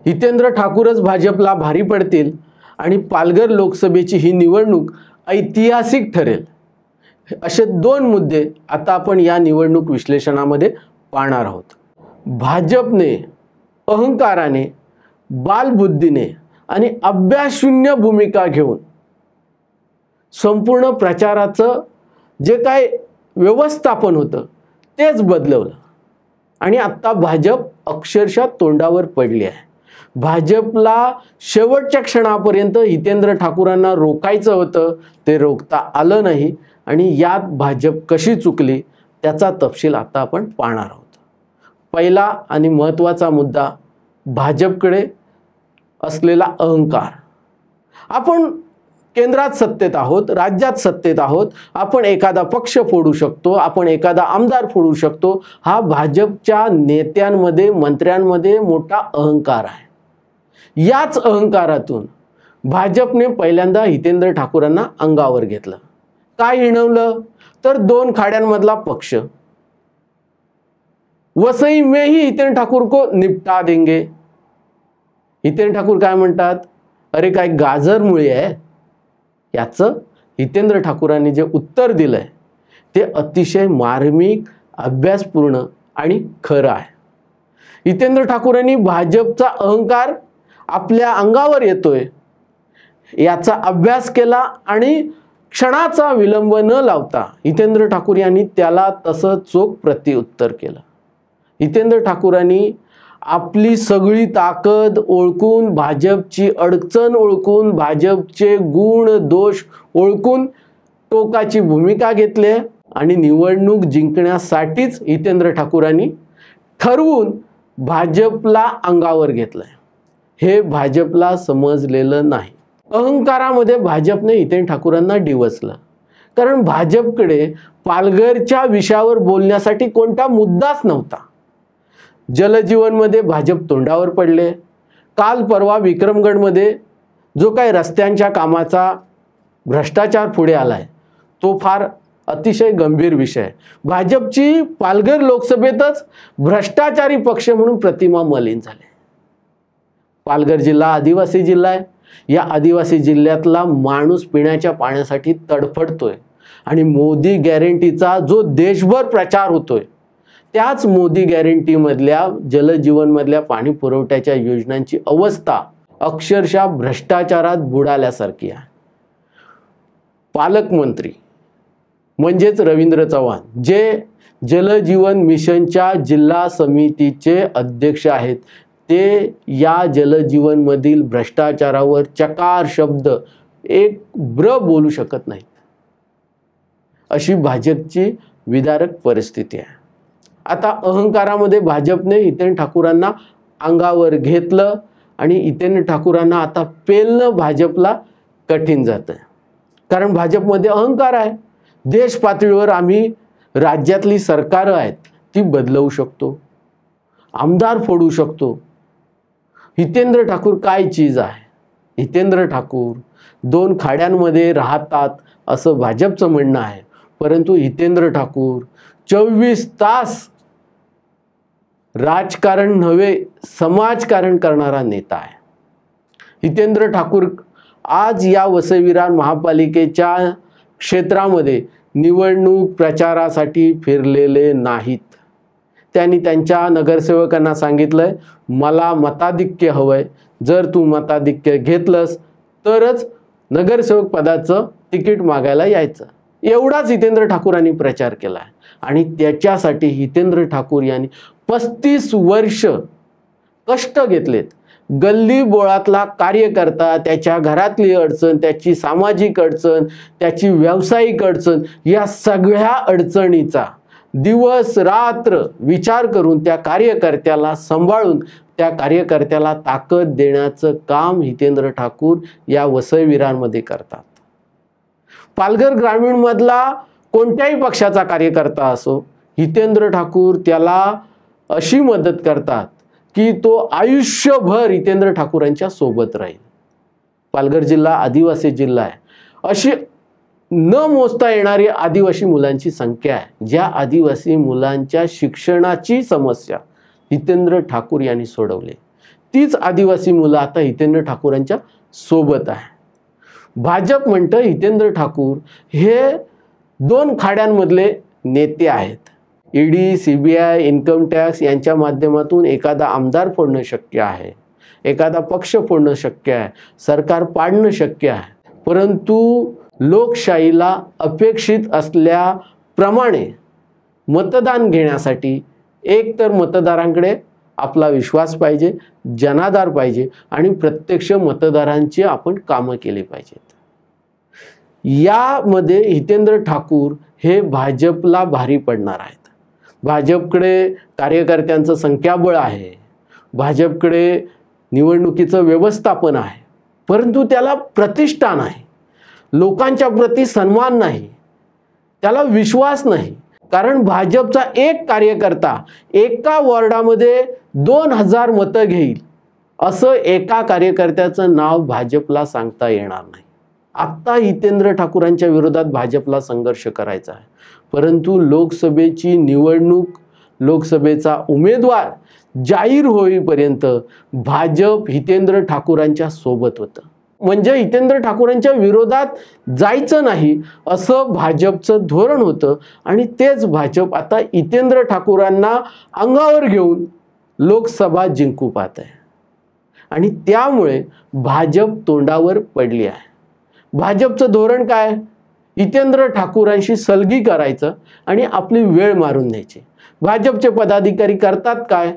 हितेंद्र ठाकूरच भाजपला भारी पडतील आणि पालघर लोकसभेची ही निवडणूक ऐतिहासिक ठरेल, असे दोन मुद्दे आता आपण या निवडणूक विश्लेषणामध्ये पाहणार आहोत. भाजपने अहंकाराने, बालबुद्धीने आणि अभ्यासशून्य भूमिका घेऊन संपूर्ण प्रचाराचं जे काय व्यवस्थापन होतं तेच बदलवलं आणि आता भाजप अक्षरशः तोंडावर पडली आहे. भाजपला शेवटच्या क्षणापर्यंत हितेंद्र ठाकूरांना रोखायचं होतं, ते रोखता आलं नाही आणि यात भाजप कशी चुकली त्याचा तपशील आता आपण पाहणार आहोत. पहिला आणि महत्त्वाचा मुद्दा भाजपकडे असलेला अहंकार. आपण केंद्रात सत्तेत आहोत, राज्यात सत्तेत आहोत, आपण एखादा पक्ष फोडू शकतो, आपण एखादा आमदार फोडू शकतो. हा भाजपच्या नेत्यांमध्ये, मंत्र्यांमध्ये मोठा अहंकार आहे. याच अहंकारातून भाजपने पहिल्यांदा हितेंद्र ठाकूरांना अंगावर घेतलं. काय हिणवलं तर 2 खाड्यांमधला पक्ष. वसई में ही हितेंद्र ठाकूर को निपटा देंगे. हितेंद्र ठाकूर काय म्हणतात, अरे काय गाजर मुळी आहे. याचं हितेंद्र ठाकूरांनी जे उत्तर दिलंय ते अतिशय मार्मिक, अभ्यासपूर्ण आणि खरं आहे. हितेंद्र ठाकूरांनी भाजपचा अहंकार आपल्या अंगावर येतोय याचा अभ्यास केला आणि क्षणाचा विलंब न लावता हितेंद्र ठाकूर यांनी त्याला तसं चोख प्रत्युत्तर केलं. हितेंद्र ठाकूरांनी आपली सगळी ताकद ओळखून, भाजपची अडचण ओळखून, भाजपचे गुण दोष ओळखून टोकाची भूमिका घेतली आणि निवडणूक जिंकण्यासाठीच हितेंद्र ठाकूरांनी ठरवून भाजपला अंगावर घेतलंय. हे भाजपला समजलेलं नाही. अहंकारामध्ये भाजपने हितेंद्र ठाकूरांना डिवचलं, कारण भाजपकडे पालघरच्या विषयावर बोलण्यासाठी कोणता मुद्दाच नव्हता. जलजीवनमध्ये भाजप तोंडावर पडले. काल परवा विक्रमगडमध्ये जो काही रस्त्यांच्या कामाचा भ्रष्टाचार पुढे आलाय तो फार अतिशय गंभीर विषय आहे. भाजपची पालघर लोकसभेतच भ्रष्टाचारी पक्ष म्हणून प्रतिमा मलिन झाली. पालघर जिल्हा आदिवासी जिल्हा आहे. या आदिवासी जिल्ह्यातला माणूस पिण्याच्या पाण्यासाठी तडफडतोय आणि मोदी गॅरंटीचा जो देशभर प्रचार होतोय त्याच मोदी गॅरंटीमधल्या जलजीवनमधल्या पाणी पुरवठ्याच्या योजनांची अवस्था अक्षरशः भ्रष्टाचारात बुडाल्यासारखी आहे. पालकमंत्री म्हणजेच रवींद्र चव्हाण जे जलजीवन मिशनच्या जिल्हा समितीचे अध्यक्ष आहेत, ते या जलजीवनमधील भ्रष्टाचारावर चकार शब्द एक ब्र बोलू शकत नाहीत. अशी भाजपची विदारक परिस्थिती आहे. आता अहंकारामध्ये भाजपने हितेंद्र ठाकूरांना अंगावर घेतलं आणि हितेंद्र ठाकूरांना आता पेलणं भाजपला कठीण जातं, कारण भाजपमध्ये अहंकार आहे. देश पातळीवर आम्ही राज्यातली सरकारं आहेत ती बदलवू शकतो, आमदार फोडू शकतो. हितेंद्र ठाकूर काय चीज आहे. हितेंद्र ठाकूर 2 खाड्यांमध्ये राहतात असं भाजपचं म्हणणं आहे, परंतु हितेंद्र ठाकूर 24 तास राजकारण नव्हे समाजकारण करणारा नेता आहे. हितेंद्र ठाकूर आज या वसई विरार महापालिकेच्या क्षेत्रामध्ये निवडणूक प्रचारासाठी फिरलेले नाहीत. त्यांनी त्यांच्या नगरसेवकांना सांगितलंय, मला मताधिक्य हवंय, जर तू मताधिक्य घेतलंस तरच नगरसेवक पदाचं तिकीट मागायला यायचं. एवढाच हितेंद्र ठाकूरांनी प्रचार केला आहे आणि त्याच्यासाठी हितेंद्र ठाकूर यांनी 35 वर्ष कष्ट घेतलेत. गल्ली बोळातला कार्यकर्ता, त्याच्या घरातली अडचण, त्याची सामाजिक अडचण, त्याची व्यावसायिक अडचण, या सगळ्या अडचणीचा दिवस रात्र विचार करून त्या कार्यकर्त्याला सांभाळून त्या कार्यकर्त्याला ताकद देण्याचं काम हितेंद्र ठाकूर या वसई विरारमध्ये करतात. पालघर ग्रामीण मधला कोणत्याही पक्षाचा कार्यकर्ता असो, हितेंद्र ठाकूर त्याला अशी मदत करतात की तो आयुष्यभर हितेंद्र ठाकूरांच्या सोबत राहील. पालघर जिल्हा आदिवासी जिल्हा आहे. अशी न मोजता येणारी आदिवासी मुलांची संख्या आहे. ज्या आदिवासी मुलांच्या शिक्षणाची समस्या हितेंद्र ठाकूर यांनी सोडवली. तीच आदिवासी मुलं आता हितेंद्र ठाकूरांच्या सोबत आहे. भाजप म्हणतं हितेंद्र ठाकूर हे 2 खाड्यांमधले नेते आहेत. ईडी, CBI, इन्कम टॅक्स यांच्या माध्यमातून एखादा आमदार फोडणं शक्य आहे, एखादा पक्ष फोडणं शक्य आहे, सरकार पाडणं शक्य आहे. परंतु लोकशाहीला अपेक्षित असल्याप्रमाणे मतदान घेण्यासाठी एक तर मतदारांकडे आपला विश्वास पाहिजे, जनाधार पाहिजे आणि प्रत्यक्ष मतदारांची आपण कामं केली पाहिजेत. यामध्ये हितेंद्र ठाकूर हे भाजपला भारी पडणार आहेत. भाजपकडे कार्यकर्त्यांचं संख्याबळ आहे, भाजपकडे निवडणुकीचं व्यवस्थापन आहे, परंतु त्याला प्रतिष्ठा नाही, लोकांच्या प्रती सन्मान नाही, त्याला विश्वास नाही. कारण भाजपचा एक कार्यकर्ता एका वॉर्डामध्ये 2000 मतं घेईल असं एका कार्यकर्त्याचं नाव भाजपला सांगता येणार नाही. आत्ता हितेंद्र ठाकूरांच्या विरोधात भाजपला संघर्ष करायचा आहे, परंतु लोकसभेची निवडणूक, लोकसभेचा उमेदवार जाहीर होईपर्यंत भाजप हितेंद्र ठाकूरांच्या सोबत होतं. म्हणजे हितेंद्र ठाकूरांच्या विरोधात जायचं नाही असं भाजपचं धोरण होतं आणि तेच भाजप आता हितेंद्र ठाकूरांना अंगावर घेऊन लोकसभा जिंकू पाहत आहे आणि त्यामुळे भाजप तोंडावर पडली आहे. भाजपचं धोरण काय? हितेंद्र ठाकूरांशी सलगी करायचं आणि आपली वेळ मारून न्यायची. भाजपचे पदाधिकारी करतात काय?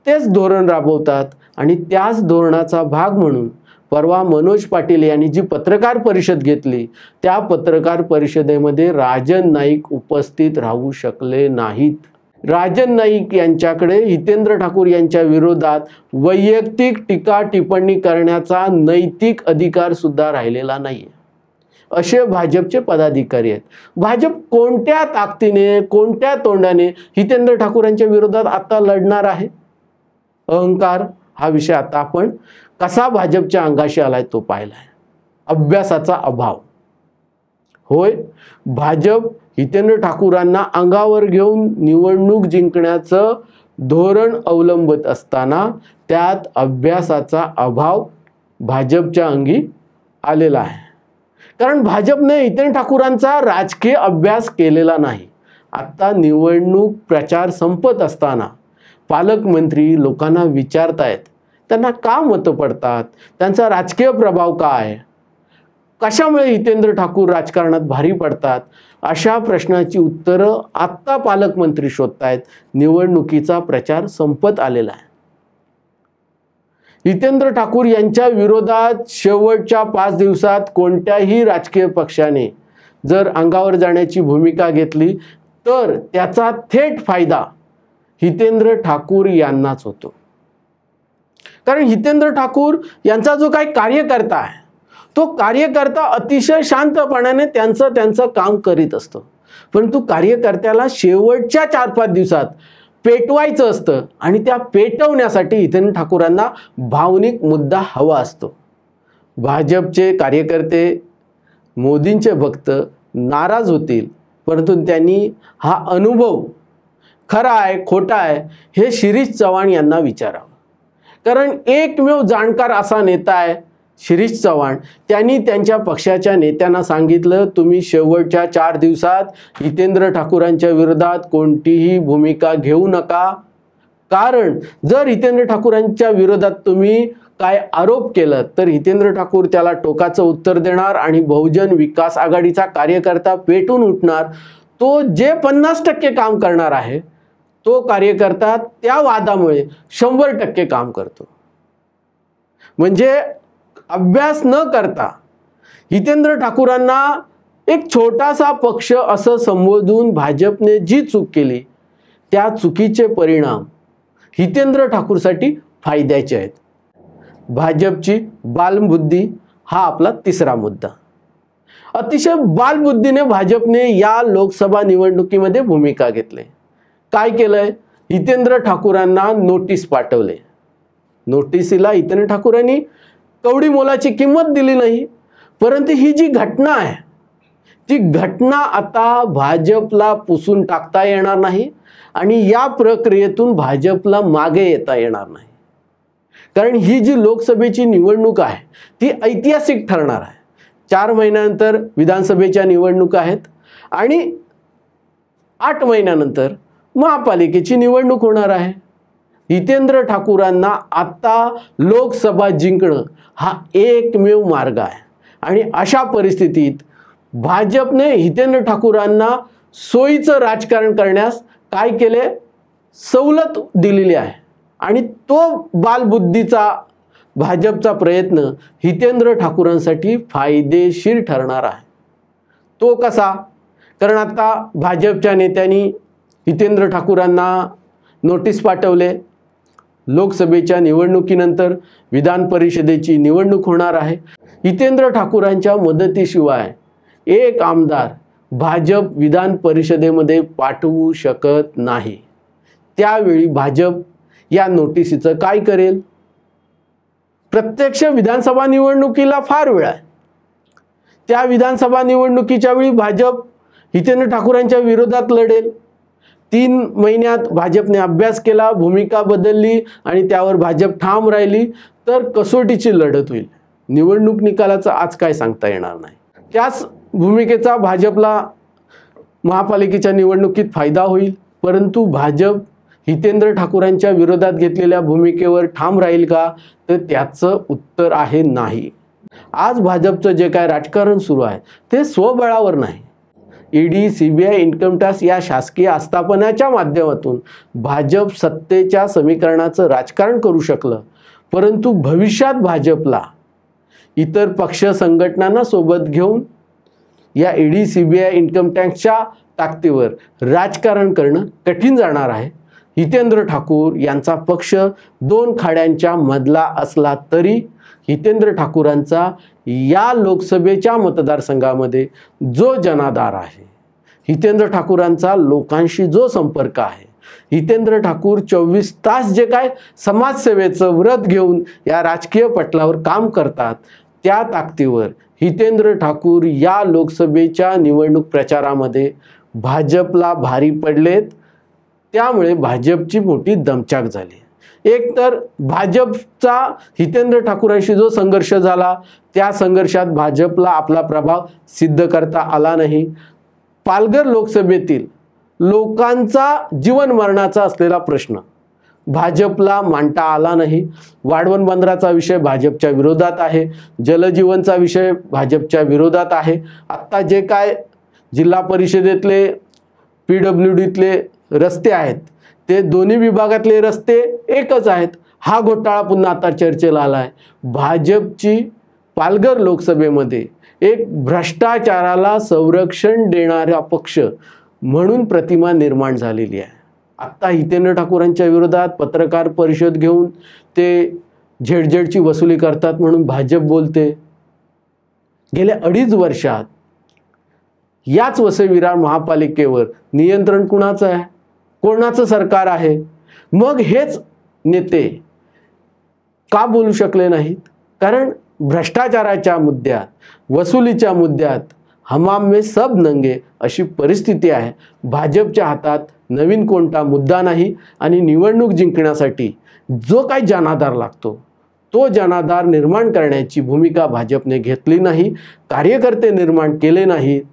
तेच धोरण राबवतात आणि त्याच धोरणाचा भाग म्हणून परवा मनोज पाटील यांनी जी पत्रकार परिषद घेतली, त्या पत्रकार परिषदेमध्ये राजन नाईक उपस्थित राहू शकले नाहीत. राजन नाईक यांच्याकडे हितेंद्र ठाकूर यांच्या विरोधात वैयक्तिक टीका टिप्पणी करण्याचा नैतिक अधिकार सुद्धा राहिलेला नाहीये. असे भाजपचे पदाधिकारी आहेत. भाजप कोणत्या ताकदीने, कोणत्या तोंडाने हितेंद्र ठाकूरांच्या विरोधात आता लढणार आहे? अहंकार हा विषय आता आपण कसा भाजपच्या अंगाशी आलाय तो पाहिलाय. अभ्यासाचा अभाव. होय, भाजप हितेंद्र ठाकूरांना अंगावर घेऊन निवडणूक जिंकण्याचं धोरण अवलंबत असताना त्यात अभ्यासाचा अभाव भाजपच्या अंगी आलेला आहे. कारण भाजपने हितेंद्र ठाकूरांचा राजकीय अभ्यास केलेला नाही. आता निवडणूक प्रचार संपत असताना पालकमंत्री लोकांना विचारतायत, त्यांना का मतं पडतात, त्यांचा राजकीय प्रभाव काय, कशामुळे हितेंद्र ठाकूर राजकारणात भारी पडतात, अशा प्रश्नाची उत्तरं आत्ता पालकमंत्री शोधतायत. निवडणुकीचा प्रचार संपत आलेला आहे. हितेंद्र ठाकूर यांच्या विरोधात शेवटच्या 5 दिवसात कोणत्याही राजकीय पक्षाने जर अंगावर जाण्याची भूमिका घेतली तर त्याचा थेट फायदा हितेंद्र ठाकूर यांनाच होतो. कारण हितेंद्र ठाकूर यांचा जो काही कार्यकर्ता आहे, तो कार्यकर्ता अतिशय शांतपणाने त्यांचं काम करीत असतो. परंतु कार्यकर्त्याला शेवटच्या 4-5 दिवसात पेटवायचं असतं आणि त्या पेटवण्यासाठी हितेंद्र ठाकूरांना भावनिक मुद्दा हवा असतो. भाजपचे कार्यकर्ते, मोदींचे भक्त नाराज होतील, परंतु त्यांनी हा अनुभव खरा आहे खोटा आहे हे शिरीष चव्हाण यांना विचारावं. कारण एकमेव जाणकार असा नेता आहे शिरीष चव्हाण. त्यांनी त्यांच्या पक्षाच्या नेत्यांना सांगितलं, तुम्ही शेवटच्या 4 दिवसात हितेंद्र ठाकूरांच्या विरोधात कोणतीही भूमिका घेऊ नका. कारण जर हितेंद्र ठाकूरांच्या विरोधात तुम्ही काय आरोप केलं तर हितेंद्र ठाकूर त्याला टोकाचं उत्तर देणार आणि बहुजन विकास आघाडीचा कार्यकर्ता पेटून उठणार. तो जे 50% काम करणार आहे तो कार्यकर्ता त्या वादामुळे 100% काम करतो. म्हणजे अभ्यास न करता हितेंद्र ठाकूरांना एक छोटासा पक्ष असं संबोधून भाजपने जी चूक केली, त्या चुकीचे परिणाम हितेंद्र ठाकूरसाठी फायद्याचे आहेत. भाजपची बालबुद्धी हा आपला तिसरा मुद्दा. अतिशय बालबुद्धीने भाजपने या लोकसभा निवडणुकीमध्ये भूमिका घेतली. काय केलंय? हितेंद्र ठाकूरांना नोटीस पाठवले. नोटीसीला हितेंद्र ठाकूरांनी कवडी मोलाची किंमत दिली नाही. परंतु ही जी घटना आहे ती घटना आता भाजपला पुसून टाकता येणार नाही आणि या प्रक्रियेतून भाजपला मागे येता येणार नाही. कारण ही जी लोकसभेची निवडणूक आहे ती ऐतिहासिक ठरणार आहे. 4 महिन्यानंतर विधानसभेच्या निवडणुका आहेत आणि 8 महिन्यानंतर महापालिकेची निवडणूक होणार आहे. हितेंद्र ठाकूरांना आता लोकसभा जिंकणं हा एकमेव मार्ग आहे आणि अशा परिस्थितीत भाजपने हितेंद्र ठाकूरांना सोयीचं राजकारण करण्यास काय केले, सवलत दिलेली आहे आणि तो बालबुद्धीचा भाजपचा प्रयत्न हितेंद्र ठाकूरांसाठी फायदेशीर ठरणार आहे. तो कसा? कारण आता भाजपच्या नेत्यांनी हितेंद्र ठाकूरांना नोटीस पाठवले. लोकसभेच्या निवडणुकीनंतर विधान परिषदेची निवडणूक होणार आहे. हितेंद्र ठाकूरांच्या मदतीशिवाय एक आमदार भाजप विधान परिषदेमध्ये पाठवू शकत नाही. त्यावेळी भाजप या नोटिसीचं काय करेल? प्रत्यक्ष विधानसभा निवडणुकीला फार वेळ आहे. त्या विधानसभा निवडणुकीच्या वेळी भाजप हितेंद्र ठाकूरांच्या विरोधात लढेल. 3 महिन्यात भाजपने अभ्यास केला, भूमिका बदलली आणि त्यावर भाजप ठाम राहिली तर कसोटीची लढत होईल. निवडणूक निकालाचं आज काय सांगता येणार नाही. त्याच भूमिकेचा भाजपला महापालिकेच्या निवडणुकीत फायदा होईल. परंतु भाजप हितेंद्र ठाकूरांच्या विरोधात घेतलेल्या भूमिकेवर ठाम राहील का? तर त्याचं उत्तर आहे नाही. आज भाजपचं जे काय राजकारण सुरू आहे ते स्वबळावर नाही. ईडी, सीबीआय, इन्कम टॅक्स या शासकीय आस्थापनाच्या माध्यमातून भाजप सत्तेच्या समीकरणाचं राजकारण करू शकलं. परंतु भविष्यात भाजपला इतर पक्ष संघटनांना सोबत घेऊन या ईडी, सीबीआय, इन्कम टॅक्सच्या ताकदीवर राजकारण करणं कठीण जाणार आहे. हितेंद्र ठाकूर यांचा पक्ष 2 खाड्यांच्या मधला असला तरी हितेंद्र ठाकूरांचा या लोकसभेच्या मतदारसंघामध्ये जो जनाधार आहे, हितेंद्र ठाकूरांचा लोकांशी जो संपर्क आहे, हितेंद्र ठाकूर 24 तास जे काय समाजसेवेचं व्रत घेऊन या राजकीय पटलावर काम करतात, त्या ताकदीवर हितेंद्र ठाकूर या लोकसभेच्या निवडणूक प्रचारामध्ये भाजपला भारी पडलेत. त्यामुळे भाजपची मोठी दमछाक झाली. एक तर भाजपचा हितेंद्र ठाकूरांशी जो संघर्ष झाला त्या संघर्षात भाजपला आपला प्रभाव सिद्ध करता आला नाही. पालघर लोकसभेतील लोकांचा जीवन मरणाचा असलेला प्रश्न भाजपला मांडता आला नाही. वाढवण बंदराचा विषय भाजपच्या विरोधात आहे. जलजीवनचा विषय भाजपच्या विरोधात आहे. आत्ता जे काय जिल्हा परिषदेतले PWDतले रस्ते आहेत ते दोन्ही विभागातले रस्ते एकच आहेत. हा घोटाळा पुन्हा आता चर्चेला आला आहे. भाजपची पालघर लोकसभेमध्ये एक भ्रष्टाचाराला संरक्षण देणारा पक्ष म्हणून प्रतिमा निर्माण झालेली आहे. आत्ता हितेंद्र ठाकूरांच्या विरोधात पत्रकार परिषद घेऊन ते झेडझेडची वसुली करतात म्हणून भाजप बोलते. गेल्या 2.5 वर्षात याच वसई विरार महापालिकेवर नियंत्रण कुणाचं आहे? कोणाचं सरकार आहे? मग हेच नेते का बोलू शकले नाहीत? कारण भ्रष्टाचाराच्या मुद्द्यात, वसुलीच्या मुद्द्यात हमाम में सब नंगे अशी परिस्थिती आहे. भाजपच्या हातात नवीन कोणता मुद्दा नाही आणि निवडणूक जिंकण्यासाठी जो काही जनाधार लागतो तो जनाधार निर्माण करण्याची भूमिका भाजपने घेतली नाही. कार्यकर्ते निर्माण केले नाहीत.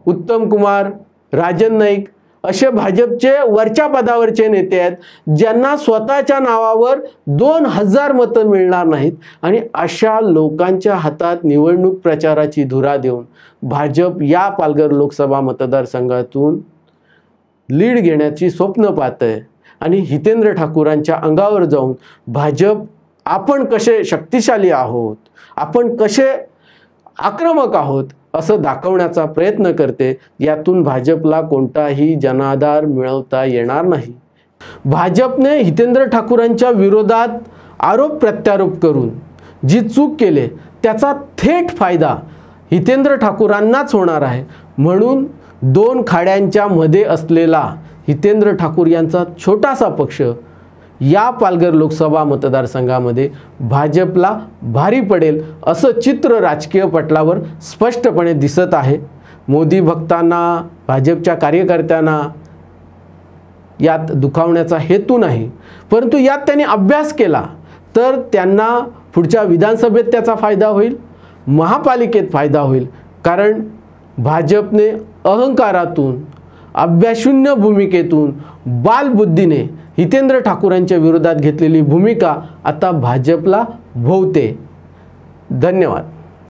उत्तम कुमार, राजन नाईक असे भाजपचे वरच्या पदावरचे नेते आहेत ज्यांना स्वतःच्या नावावर 2000 मतं मिळणार नाहीत आणि अशा लोकांच्या हातात निवडणूक प्रचाराची धुरा देऊन भाजप या पालघर लोकसभा मतदारसंघातून लीड घेण्याची स्वप्न पाहतंय. आणि हितेंद्र ठाकूरांच्या अंगावर जाऊन भाजप आपण कसे शक्तिशाली आहोत, आपण कसे आक्रमक आहोत असं दाखवण्याचा प्रयत्न करते. यातून भाजपला कोणताही जनाधार मिळवता येणार नाही. भाजपने हितेंद्र ठाकूरांच्या विरोधात आरोप प्रत्यारोप करून जी चूक केले त्याचा थेट फायदा हितेंद्र ठाकूरांनाच होणार आहे. म्हणून 2 खाड्यांच्या मध्ये असलेला हितेंद्र ठाकूर यांचा छोटासा पक्ष या पालघर लोकसभा मतदारसंघामध्ये भाजपला भारी पडेल असं चित्र राजकीय पटलावर स्पष्टपणे दिसत आहे. मोदी भक्तांना, भाजपच्या कार्यकर्त्यांना यात दुखावण्याचा हेतू नाही, परंतु यात त्यांनी अभ्यास केला तर त्यांना पुढच्या विधानसभेत त्याचा फायदा होईल, महापालिकेत फायदा होईल. कारण भाजपने अहंकारातून, अभ्यासशून्य भूमिकेतून, बालबुद्धीने हितेंद्र ठाकूरांच्या विरोधात घेतलेली भूमिका आता भाजपला भोवते. धन्यवाद.